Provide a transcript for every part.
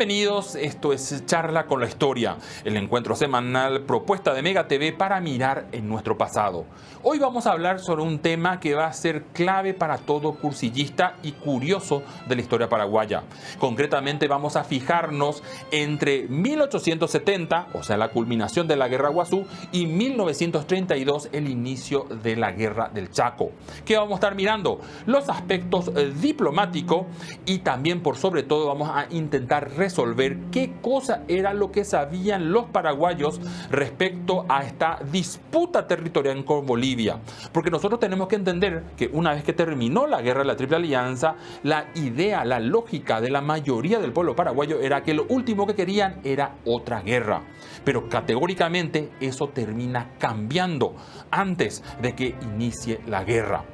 Bienvenidos, esto es Charla con la Historia, el encuentro semanal propuesta de Mega TV para mirar en nuestro pasado. Hoy vamos a hablar sobre un tema que va a ser clave para todo cursillista y curioso de la historia paraguaya. Concretamente vamos a fijarnos entre 1870, o sea la culminación de la Guerra Guazú, y 1932, el inicio de la Guerra del Chaco. ¿Qué vamos a estar mirando? Los aspectos diplomáticos y también por sobre todo vamos a intentar resolver qué cosa era lo que sabían los paraguayos respecto a esta disputa territorial con Bolivia. Porque nosotros tenemos que entender que una vez que terminó la guerra de la Triple Alianza, la idea, la lógica de la mayoría del pueblo paraguayo era que lo último que querían era otra guerra. Pero categóricamente eso termina cambiando antes de que inicie la guerra.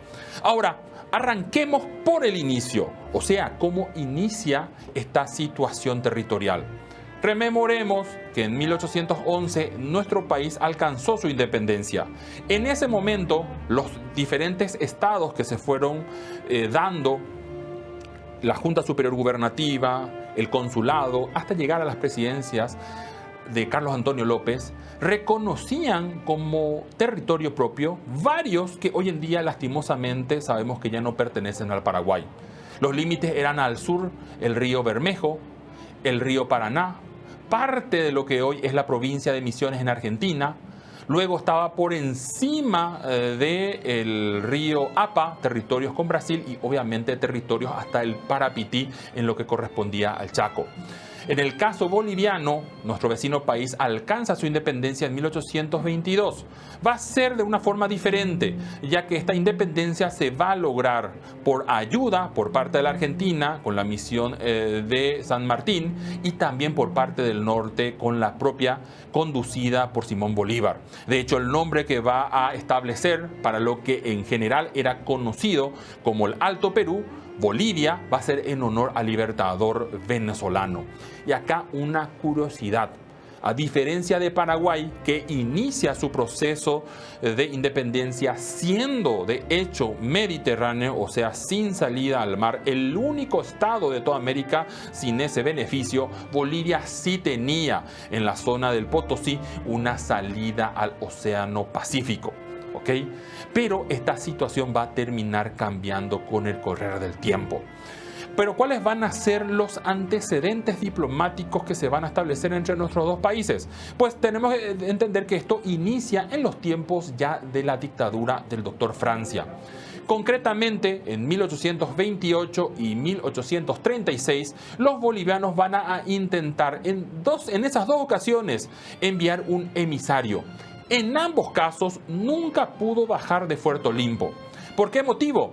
Ahora, arranquemos por el inicio, o sea, cómo inicia esta situación territorial. Rememoremos que en 1811 nuestro país alcanzó su independencia. En ese momento, los diferentes estados que se fueron dando, la Junta Superior Gubernativa, el consulado, hasta llegar a las presidencias de Carlos Antonio López, reconocían como territorio propio varios que hoy en día lastimosamente sabemos que ya no pertenecen al Paraguay. Los límites eran al sur el río Bermejo, el río Paraná, parte de lo que hoy es la provincia de Misiones en Argentina. Luego estaba por encima del río Apa, territorios con Brasil y obviamente territorios hasta el Parapití en lo que correspondía al Chaco. En el caso boliviano, nuestro vecino país alcanza su independencia en 1822. Va a ser de una forma diferente, ya que esta independencia se va a lograr por ayuda por parte de la Argentina, con la misión de San Martín, y también por parte del norte, con la propia conducida por Simón Bolívar. De hecho, el nombre que va a establecer para lo que en general era conocido como el Alto Perú, Bolivia, va a ser en honor al libertador venezolano. Y acá una curiosidad. A diferencia de Paraguay, que inicia su proceso de independencia siendo de hecho mediterráneo, o sea, sin salida al mar, el único estado de toda América sin ese beneficio, Bolivia sí tenía en la zona del Potosí una salida al Océano Pacífico. ¿Okay? Pero esta situación va a terminar cambiando con el correr del tiempo. Pero ¿cuáles van a ser los antecedentes diplomáticos que se van a establecer entre nuestros dos países? Pues tenemos que entender que esto inicia en los tiempos ya de la dictadura del doctor Francia. Concretamente, en 1828 y 1836, los bolivianos van a intentar en esas dos ocasiones enviar un emisario. En ambos casos nunca pudo bajar de Fuerte Olimpo. ¿Por qué motivo?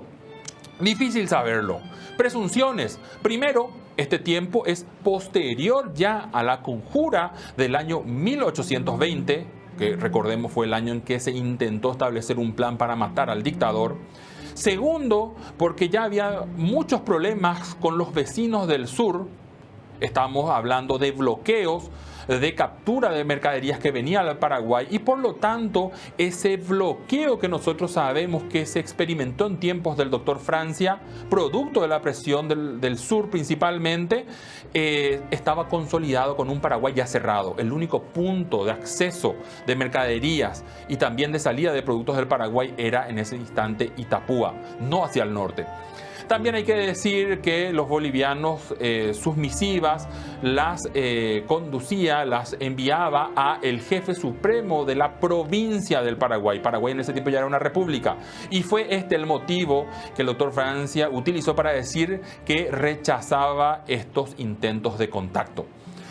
Difícil saberlo. Presunciones. Primero, este tiempo es posterior ya a la conjura del año 1820, que recordemos fue el año en que se intentó establecer un plan para matar al dictador. Segundo, porque ya había muchos problemas con los vecinos del sur. Estamos hablando de bloqueos, de captura de mercaderías que venían al Paraguay y por lo tanto ese bloqueo que nosotros sabemos que se experimentó en tiempos del doctor Francia, producto de la presión del sur principalmente, estaba consolidado con un Paraguay ya cerrado. El único punto de acceso de mercaderías y también de salida de productos del Paraguay era en ese instante Itapúa, no hacia el norte. También hay que decir que los bolivianos sus misivas las conducía, las enviaba a el jefe supremo de la provincia del Paraguay. Paraguay en ese tiempo ya era una república. Y fue este el motivo que el doctor Francia utilizó para decir que rechazaba estos intentos de contacto.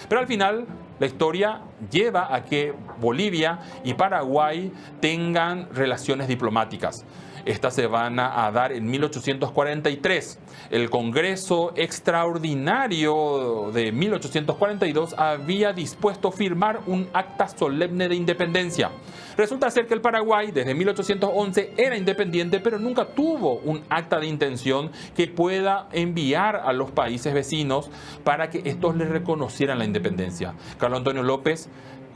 Pero al final la historia lleva a que Bolivia y Paraguay tengan relaciones diplomáticas. Estas se van a dar en 1843. El Congreso Extraordinario de 1842 había dispuesto firmar un acta solemne de independencia. Resulta ser que el Paraguay desde 1811 era independiente, pero nunca tuvo un acta de intención que pueda enviar a los países vecinos para que estos le reconocieran la independencia. Carlos Antonio López,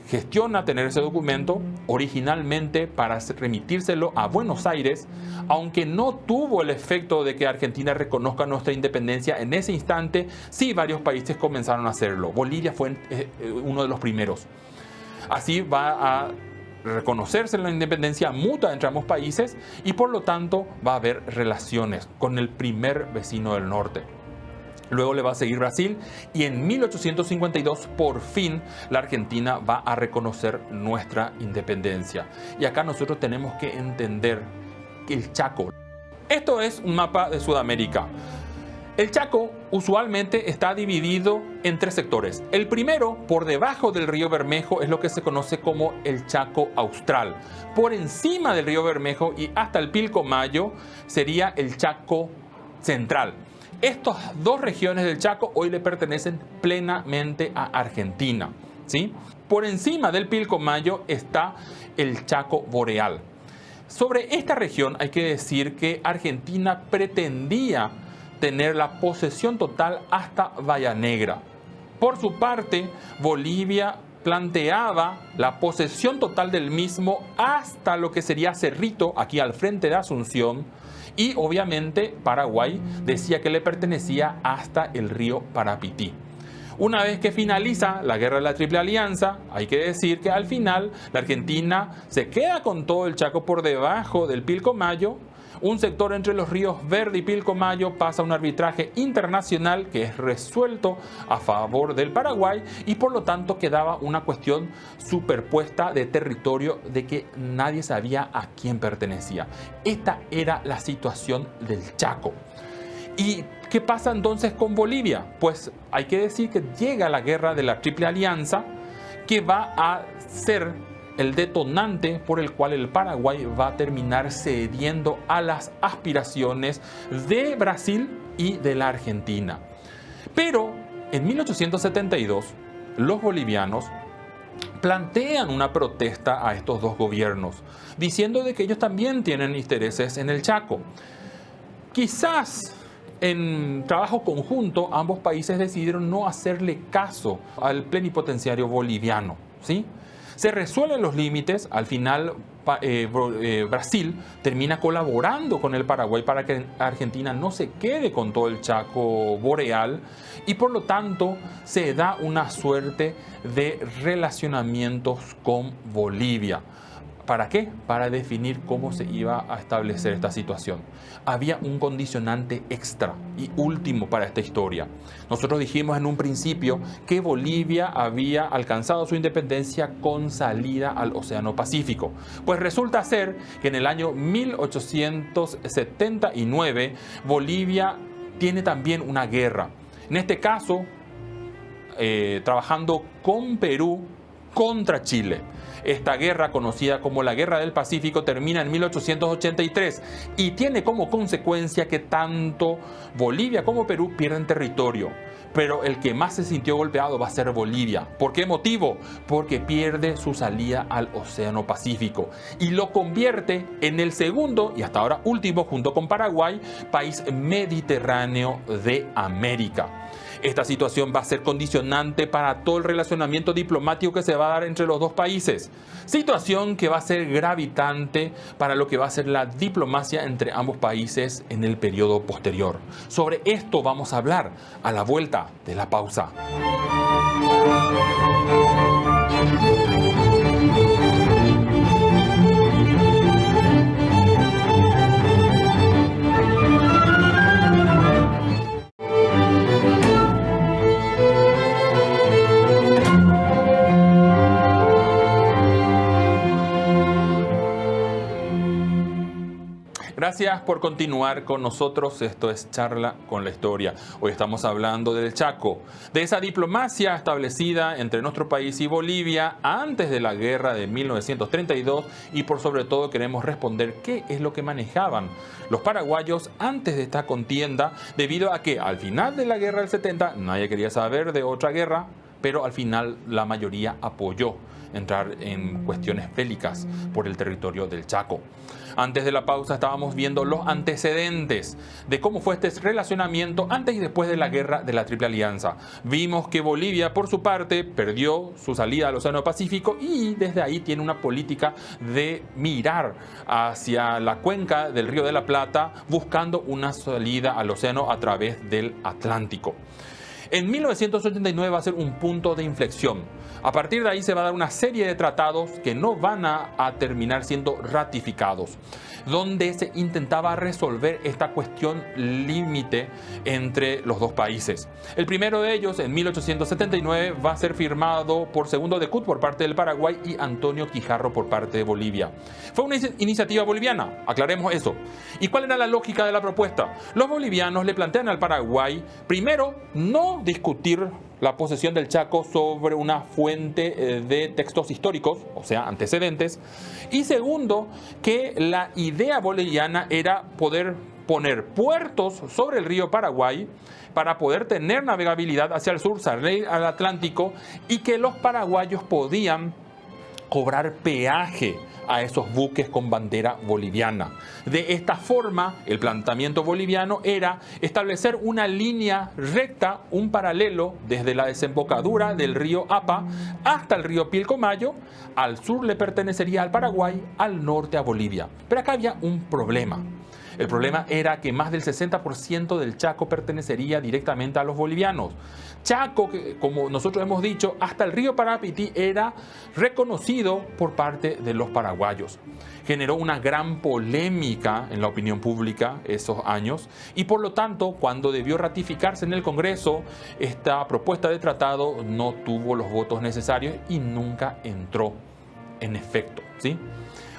gestiona tener ese documento originalmente para remitírselo a Buenos Aires, aunque no tuvo el efecto de que Argentina reconozca nuestra independencia en ese instante. Sí, varios países comenzaron a hacerlo. Bolivia fue uno de los primeros. Así va a reconocerse la independencia mutua entre ambos países y por lo tanto va a haber relaciones con el primer vecino del norte. Luego le va a seguir Brasil y en 1852 por fin la Argentina va a reconocer nuestra independencia. Y acá nosotros tenemos que entender que el Chaco. Esto es un mapa de Sudamérica. El Chaco usualmente está dividido en tres sectores. El primero, por debajo del río Bermejo, es lo que se conoce como el Chaco Austral. Por encima del río Bermejo y hasta el Pilcomayo sería el Chaco Central. Estas dos regiones del Chaco hoy le pertenecen plenamente a Argentina, ¿sí? Por encima del Pilcomayo está el Chaco Boreal. Sobre esta región hay que decir que Argentina pretendía tener la posesión total hasta Bahía Negra. Por su parte, Bolivia planteaba la posesión total del mismo hasta lo que sería Cerrito, aquí al frente de Asunción, y obviamente Paraguay decía que le pertenecía hasta el río Parapití. Una vez que finaliza la guerra de la Triple Alianza, hay que decir que al final la Argentina se queda con todo el Chaco por debajo del Pilcomayo. Un sector entre los ríos Verde y Pilcomayo pasa a un arbitraje internacional que es resuelto a favor del Paraguay y por lo tanto quedaba una cuestión superpuesta de territorio de que nadie sabía a quién pertenecía. Esta era la situación del Chaco. ¿Y qué pasa entonces con Bolivia? Pues hay que decir que llega la guerra de la Triple Alianza, que va a ser el detonante por el cual el Paraguay va a terminar cediendo a las aspiraciones de Brasil y de la Argentina. Pero en 1872 los bolivianos plantean una protesta a estos dos gobiernos, diciendo de que ellos también tienen intereses en el Chaco. Quizás en trabajo conjunto ambos países decidieron no hacerle caso al plenipotenciario boliviano, ¿sí? Se resuelven los límites, al final Brasil termina colaborando con el Paraguay para que Argentina no se quede con todo el Chaco Boreal y por lo tanto se da una suerte de relacionamientos con Bolivia. ¿Para qué? Para definir cómo se iba a establecer esta situación. Había un condicionante extra y último para esta historia. Nosotros dijimos en un principio que Bolivia había alcanzado su independencia con salida al Océano Pacífico. Pues resulta ser que en el año 1879 Bolivia tiene también una guerra. En este caso, trabajando con Perú contra Chile. Esta guerra, conocida como la Guerra del Pacífico, termina en 1883 y tiene como consecuencia que tanto Bolivia como Perú pierden territorio. Pero el que más se sintió golpeado va a ser Bolivia. ¿Por qué motivo? Porque pierde su salida al Océano Pacífico y lo convierte en el segundo y hasta ahora último, junto con Paraguay, país mediterráneo de América. Esta situación va a ser condicionante para todo el relacionamiento diplomático que se va a dar entre los dos países. Situación que va a ser gravitante para lo que va a ser la diplomacia entre ambos países en el periodo posterior. Sobre esto vamos a hablar a la vuelta de la pausa. Gracias por continuar con nosotros. Esto es Charla con la Historia. Hoy estamos hablando del Chaco, de esa diplomacia establecida entre nuestro país y Bolivia antes de la guerra de 1932 y por sobre todo queremos responder qué es lo que manejaban los paraguayos antes de esta contienda, debido a que al final de la guerra del 70 nadie quería saber de otra guerra. pero al final la mayoría apoyó entrar en cuestiones bélicas por el territorio del Chaco. Antes de la pausa estábamos viendo los antecedentes de cómo fue este relacionamiento antes y después de la guerra de la Triple Alianza. Vimos que Bolivia, por su parte, perdió su salida al Océano Pacífico y desde ahí tiene una política de mirar hacia la cuenca del Río de la Plata, buscando una salida al océano a través del Atlántico. En 1989 va a ser un punto de inflexión. A partir de ahí se va a dar una serie de tratados que no van a terminar siendo ratificados, donde se intentaba resolver esta cuestión límite entre los dos países. El primero de ellos, en 1879, va a ser firmado por Segundo de Kut por parte del Paraguay y Antonio Quijarro por parte de Bolivia. Fue una iniciativa boliviana, aclaremos eso. ¿Y cuál era la lógica de la propuesta? Los bolivianos le plantean al Paraguay, primero, no discutir la posesión del Chaco sobre una fuente de textos históricos, o sea, antecedentes. Y segundo, que la idea boliviana era poder poner puertos sobre el río Paraguay para poder tener navegabilidad hacia el sur, salir al Atlántico, y que los paraguayos podían cobrar peaje a esos buques con bandera boliviana. De esta forma, el planteamiento boliviano era establecer una línea recta, un paralelo desde la desembocadura del río Apa hasta el río Pilcomayo. Al sur le pertenecería al Paraguay, al norte a Bolivia. Pero acá había un problema. El problema era que más del 60% del Chaco pertenecería directamente a los bolivianos. Chaco, que, como nosotros hemos dicho, hasta el río Parapití era reconocido por parte de los paraguayos. Generó una gran polémica en la opinión pública esos años y por lo tanto, cuando debió ratificarse en el Congreso, esta propuesta de tratado no tuvo los votos necesarios y nunca entró en efecto, ¿sí?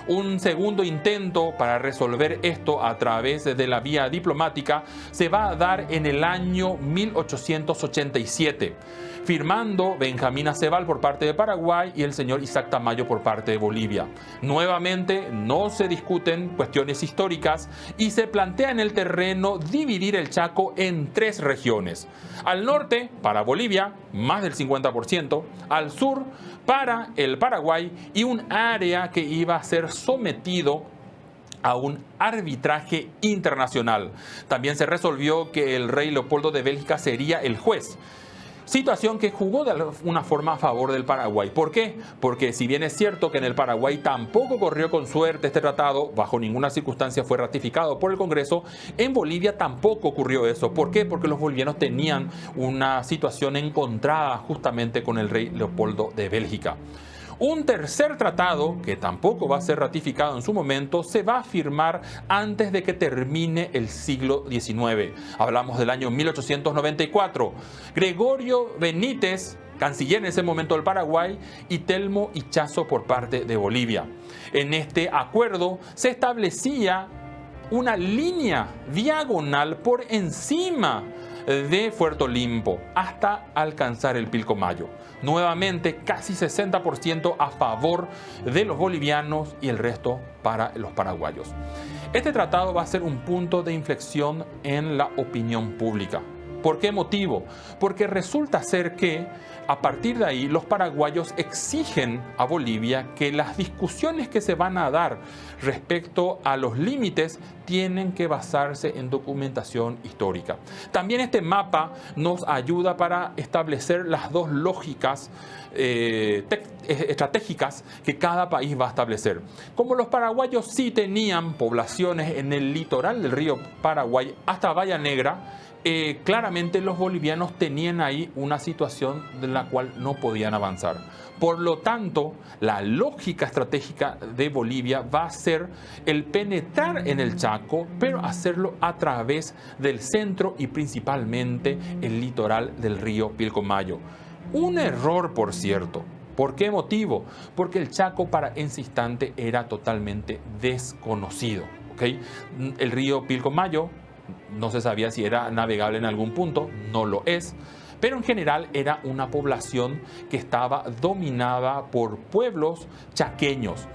Un segundo intento para resolver esto a través de la vía diplomática se va a dar en el año 1887, firmando Benjamín Aceval por parte de Paraguay y el señor Isaac Tamayo por parte de Bolivia. Nuevamente no se discuten cuestiones históricas y se plantea en el terreno dividir el Chaco en tres regiones. Al norte, para Bolivia, más del 50%, al sur, para el Paraguay, y un área que iba a ser sometido a un arbitraje internacional. También se resolvió que el rey Leopoldo de Bélgica sería el juez. Situación que jugó de una forma a favor del Paraguay. ¿Por qué? Porque si bien es cierto que en el Paraguay tampoco corrió con suerte este tratado, bajo ninguna circunstancia fue ratificado por el Congreso, en Bolivia tampoco ocurrió eso. ¿Por qué? Porque los bolivianos tenían una situación encontrada justamente con el rey Leopoldo de Bélgica. Un tercer tratado, que tampoco va a ser ratificado en su momento, se va a firmar antes de que termine el siglo XIX. Hablamos del año 1894. Gregorio Benítez, canciller en ese momento del Paraguay, y Telmo Ichazo por parte de Bolivia. En este acuerdo se establecía una línea diagonal por encima de Puerto Limpo hasta alcanzar el Pilcomayo. Nuevamente casi 60% a favor de los bolivianos y el resto para los paraguayos. Este tratado va a ser un punto de inflexión en la opinión pública. ¿Por qué motivo? Porque resulta ser que a partir de ahí los paraguayos exigen a Bolivia que las discusiones que se van a dar respecto a los límites tienen que basarse en documentación histórica. También este mapa nos ayuda para establecer las dos lógicas estratégicas que cada país va a establecer. Como los paraguayos sí tenían poblaciones en el litoral del río Paraguay hasta Bahía Negra, claramente los bolivianos tenían ahí una situación de la cual no podían avanzar. Por lo tanto, la lógica estratégica de Bolivia va a ser el penetrar en el Chaco, pero hacerlo a través del centro y principalmente el litoral del río Pilcomayo. Un error, por cierto. ¿Por qué motivo? Porque el Chaco para ese instante era totalmente desconocido, ¿okay? El río Pilcomayo no se sabía si era navegable en algún punto, no lo es, pero en general era una población que estaba dominada por pueblos chaqueños.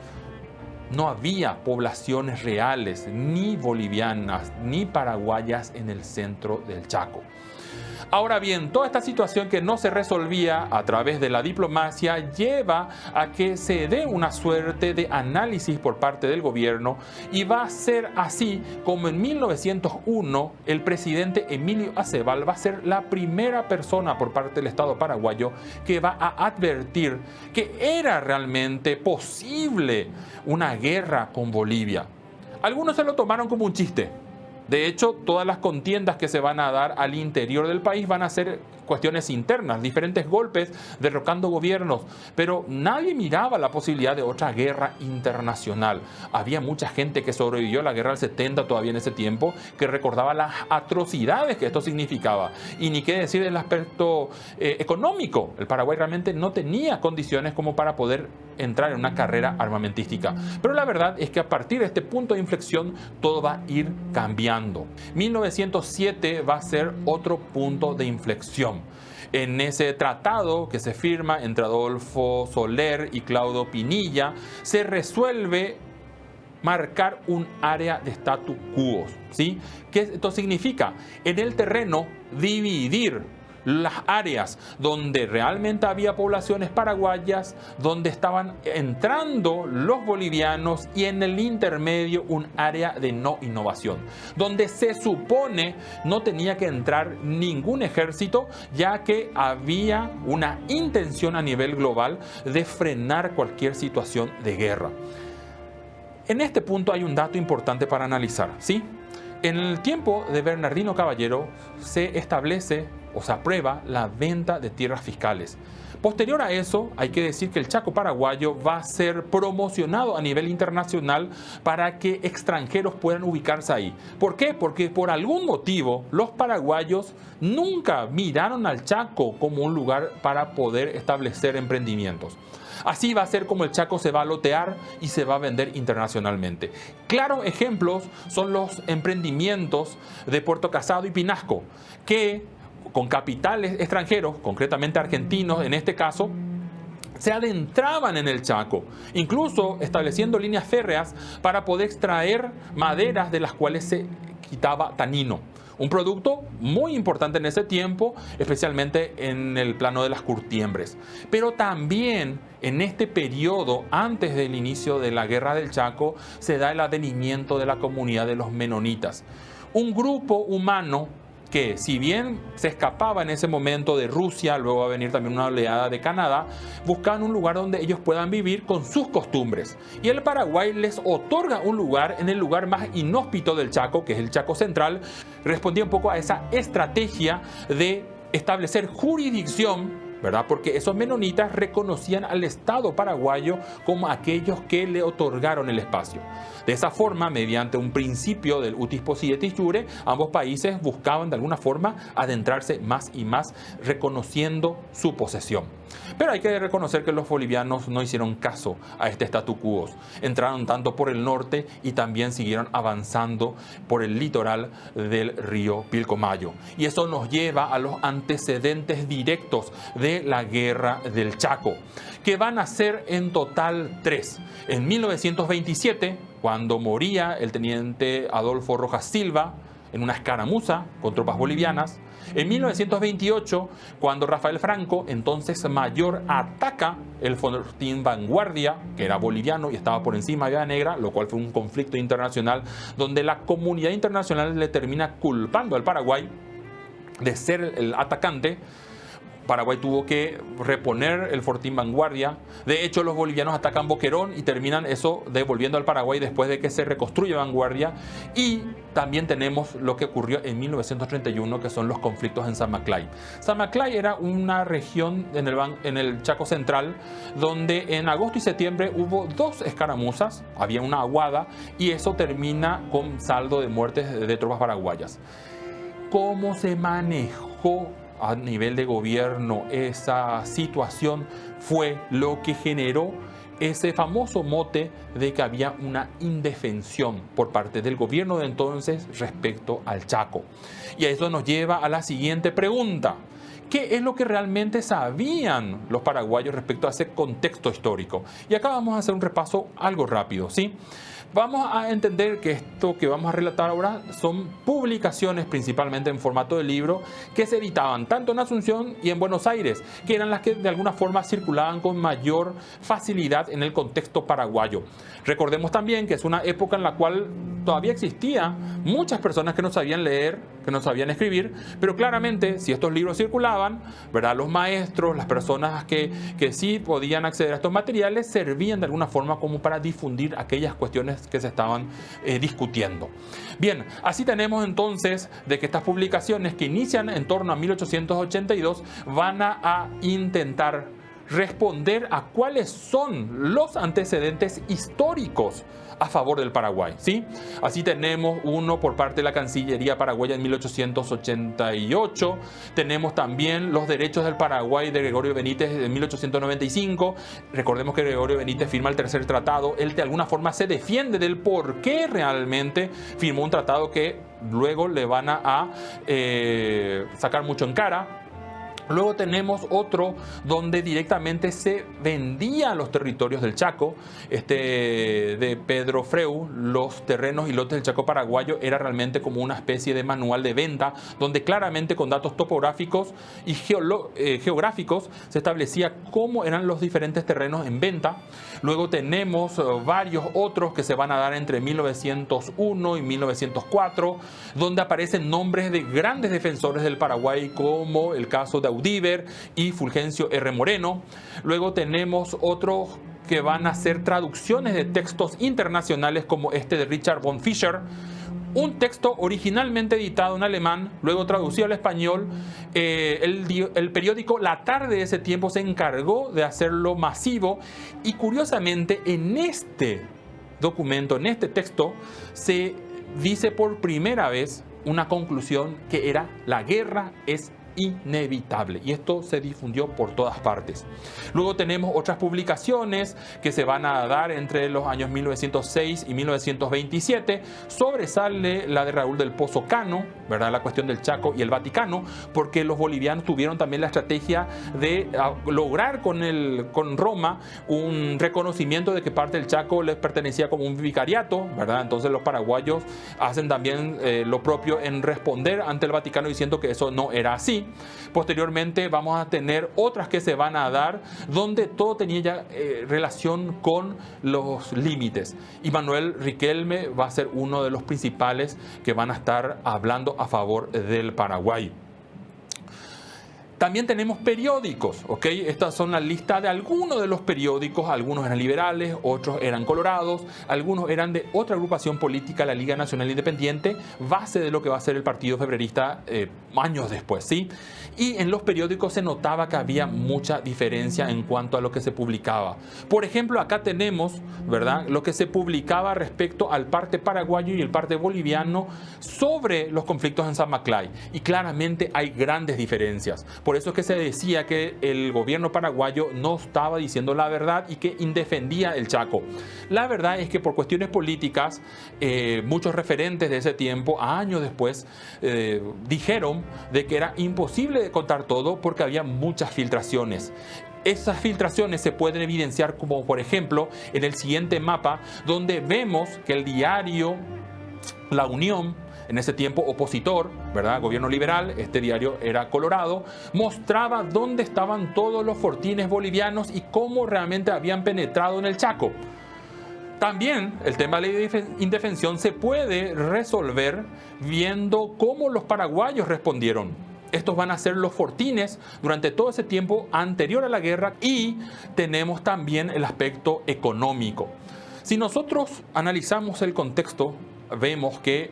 No había poblaciones reales, ni bolivianas, ni paraguayas en el centro del Chaco. Ahora bien, toda esta situación que no se resolvía a través de la diplomacia lleva a que se dé una suerte de análisis por parte del gobierno, y va a ser así como en 1901 el presidente Emilio Aceval va a ser la primera persona por parte del Estado paraguayo que va a advertir que era realmente posible una guerra con Bolivia. Algunos se lo tomaron como un chiste. De hecho, todas las contiendas que se van a dar al interior del país van a ser cuestiones internas, diferentes golpes derrocando gobiernos, pero nadie miraba la posibilidad de otra guerra internacional. Había mucha gente que sobrevivió a la guerra del 70 todavía en ese tiempo, que recordaba las atrocidades que esto significaba. Y ni qué decir del aspecto económico. El Paraguay realmente no tenía condiciones como para poder entrar en una carrera armamentística. Pero la verdad es que a partir de este punto de inflexión todo va a ir cambiando. 1907 va a ser otro punto de inflexión. En ese tratado que se firma entre Adolfo Soler y Claudio Pinilla, se resuelve marcar un área de statu quo, ¿sí? ¿Qué esto significa? En el terreno dividir las áreas donde realmente había poblaciones paraguayas, donde estaban entrando los bolivianos, y en el intermedio un área de no innovación, donde se supone no tenía que entrar ningún ejército, ya que había una intención a nivel global de frenar cualquier situación de guerra. En este punto hay un dato importante para analizar, ¿sí? En el tiempo de Bernardino Caballero se establece o se aprueba la venta de tierras fiscales. Posterior a eso, hay que decir que el Chaco paraguayo va a ser promocionado a nivel internacional para que extranjeros puedan ubicarse ahí. ¿Por qué? Porque por algún motivo los paraguayos nunca miraron al Chaco como un lugar para poder establecer emprendimientos. Así va a ser como el Chaco se va a lotear y se va a vender internacionalmente. Claros ejemplos son los emprendimientos de Puerto Casado y Pinasco, que con capitales extranjeros, concretamente argentinos en este caso, se adentraban en el Chaco, incluso estableciendo líneas férreas para poder extraer maderas de las cuales se quitaba tanino. Un producto muy importante en ese tiempo, especialmente en el plano de las curtiembres. Pero también en este periodo, antes del inicio de la Guerra del Chaco, se da el advenimiento de la comunidad de los menonitas. Un grupo humano que, si bien se escapaba en ese momento de Rusia, luego va a venir también una oleada de Canadá, buscaban un lugar donde ellos puedan vivir con sus costumbres. Y el Paraguay les otorga un lugar en el lugar más inhóspito del Chaco, que es el Chaco Central. Respondía un poco a esa estrategia de establecer jurisdicción, ¿verdad? Porque esos menonitas reconocían al Estado paraguayo como aquellos que le otorgaron el espacio. De esa forma, mediante un principio del utis possidetis iure, ambos países buscaban de alguna forma adentrarse más y más, reconociendo su posesión. Pero hay que reconocer que los bolivianos no hicieron caso a este statu quo. Entraron tanto por el norte y también siguieron avanzando por el litoral del río Pilcomayo. Y eso nos lleva a los antecedentes directos de la Guerra del Chaco, que van a ser en total 3. En 1927, cuando moría el teniente Adolfo Rojas Silva en una escaramuza con tropas bolivianas. En 1928, cuando Rafael Franco, entonces mayor, ataca el Fortín Vanguardia, que era boliviano y estaba por encima de Bahía Negra, lo cual fue un conflicto internacional donde la comunidad internacional le termina culpando al Paraguay de ser el atacante. Paraguay tuvo que reponer el Fortín Vanguardia. De hecho, los bolivianos atacan Boquerón y terminan eso devolviendo al Paraguay después de que se reconstruye Vanguardia. Y también tenemos lo que ocurrió en 1931, que son los conflictos en San Maclay. San Maclay era una región en el Chaco Central donde en agosto y septiembre hubo 2 escaramuzas, había una aguada, y eso termina con saldo de muertes de tropas paraguayas. ¿Cómo se manejó a nivel de gobierno esa situación? Fue lo que generó ese famoso mote de que había una indefensión por parte del gobierno de entonces respecto al Chaco. Y eso nos lleva a la siguiente pregunta. ¿Qué es lo que realmente sabían los paraguayos respecto a ese contexto histórico? Y acá vamos a hacer un repaso algo rápido, ¿sí? Vamos a entender que esto que vamos a relatar ahora son publicaciones principalmente en formato de libro que se editaban tanto en Asunción y en Buenos Aires, que eran las que de alguna forma circulaban con mayor facilidad en el contexto paraguayo. Recordemos también que es una época en la cual todavía existía muchas personas que no sabían leer, que no sabían escribir, pero claramente si estos libros circulaban, ¿verdad?, los maestros, las personas que sí podían acceder a estos materiales, servían de alguna forma como para difundir aquellas cuestiones que se estaban discutiendo. Bien, así tenemos entonces de que estas publicaciones que inician en torno a 1882 van a intentar responder a cuáles son los antecedentes históricos a favor del Paraguay, ¿sí? Así tenemos uno por parte de la Cancillería paraguaya en 1888, tenemos también los derechos del Paraguay de Gregorio Benítez en 1895, recordemos que Gregorio Benítez firma el tercer tratado, él de alguna forma se defiende del por qué realmente firmó un tratado que luego le van a sacar mucho en cara. Luego tenemos otro donde directamente se vendían los territorios del Chaco, de Pedro Freu, los terrenos y lotes del Chaco paraguayo, era realmente como una especie de manual de venta, donde claramente con datos topográficos y geográficos se establecía cómo eran los diferentes terrenos en venta. Luego tenemos varios otros que se van a dar entre 1901 y 1904, donde aparecen nombres de grandes defensores del Paraguay, como el caso de Audíver y Fulgencio R. Moreno. Luego tenemos otros que van a ser traducciones de textos internacionales, como este de Richard von Fischer, un texto originalmente editado en alemán, luego traducido al español. El periódico La Tarde de ese tiempo se encargó de hacerlo masivo, y curiosamente en este documento, en este texto, se dice por primera vez una conclusión que era: la guerra es inevitable, y esto se difundió por todas partes. Luego tenemos otras publicaciones que se van a dar entre los años 1906 y 1927. Sobresale la de Raúl del Pozo Cano, ¿verdad?, la cuestión del Chaco y el Vaticano, porque los bolivianos tuvieron también la estrategia de lograr con Roma un reconocimiento de que parte del Chaco les pertenecía como un vicariato, ¿verdad? Entonces los paraguayos hacen también lo propio en responder ante el Vaticano diciendo que eso no era así. Posteriormente vamos a tener otras que se van a dar donde todo tenía ya relación con los límites, y Manuel Riquelme va a ser uno de los principales que van a estar hablando a favor del Paraguay. También tenemos periódicos, ¿ok? Estas son la lista de algunos de los periódicos. Algunos eran liberales, otros eran colorados, algunos eran de otra agrupación política, la Liga Nacional Independiente, base de lo que va a ser el Partido Febrerista años después, ¿sí? Y en los periódicos se notaba que había mucha diferencia en cuanto a lo que se publicaba. Por ejemplo, acá tenemos, ¿verdad?, lo que se publicaba respecto al parte paraguayo y el parte boliviano sobre los conflictos en San Maclay. Y claramente hay grandes diferencias. Por eso es que se decía que el gobierno paraguayo no estaba diciendo la verdad y que indefendía el Chaco. La verdad es que por cuestiones políticas, muchos referentes de ese tiempo, años después, dijeron de que era imposible de contar todo porque había muchas filtraciones. Esas filtraciones se pueden evidenciar como, por ejemplo, en el siguiente mapa, donde vemos que el diario La Unión, en ese tiempo opositor, ¿verdad?, gobierno liberal, este diario era colorado, mostraba dónde estaban todos los fortines bolivianos y cómo realmente habían penetrado en el Chaco. También el tema de la ley de indefensión se puede resolver viendo cómo los paraguayos respondieron. Estos van a ser los fortines durante todo ese tiempo anterior a la guerra, y tenemos también el aspecto económico. Si nosotros analizamos el contexto, vemos que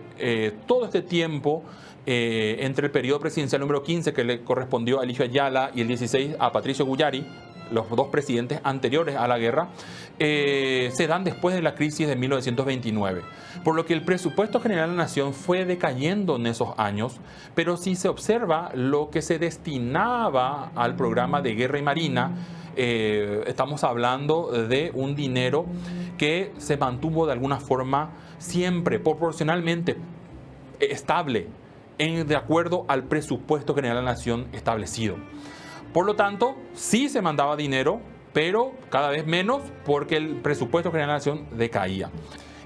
todo este tiempo, entre el periodo presidencial número 15, que le correspondió a Eligio Ayala, y el 16 a Patricio Guyari, los dos presidentes anteriores a la guerra, se dan después de la crisis de 1929. Por lo que el presupuesto general de la nación fue decayendo en esos años, pero si se observa lo que se destinaba al programa de guerra y marina, estamos hablando de un dinero que se mantuvo de alguna forma siempre proporcionalmente estable, de acuerdo al presupuesto general de la nación establecido. Por lo tanto, sí se mandaba dinero, pero cada vez menos porque el presupuesto general de la nación decaía.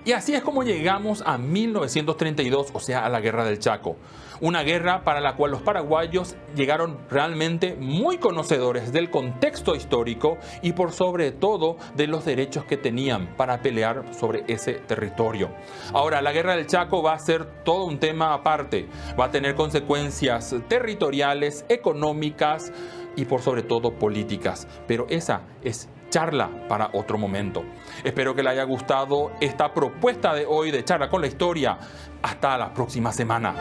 Y así es como llegamos a 1932, o sea, a la Guerra del Chaco. Una guerra para la cual los paraguayos llegaron realmente muy conocedores del contexto histórico y por sobre todo de los derechos que tenían para pelear sobre ese territorio. Ahora, la Guerra del Chaco va a ser todo un tema aparte. Va a tener consecuencias territoriales, económicas y por sobre todo políticas. Pero esa es charla para otro momento. Espero que le haya gustado esta propuesta de hoy de Charla con la Historia. Hasta la próxima semana.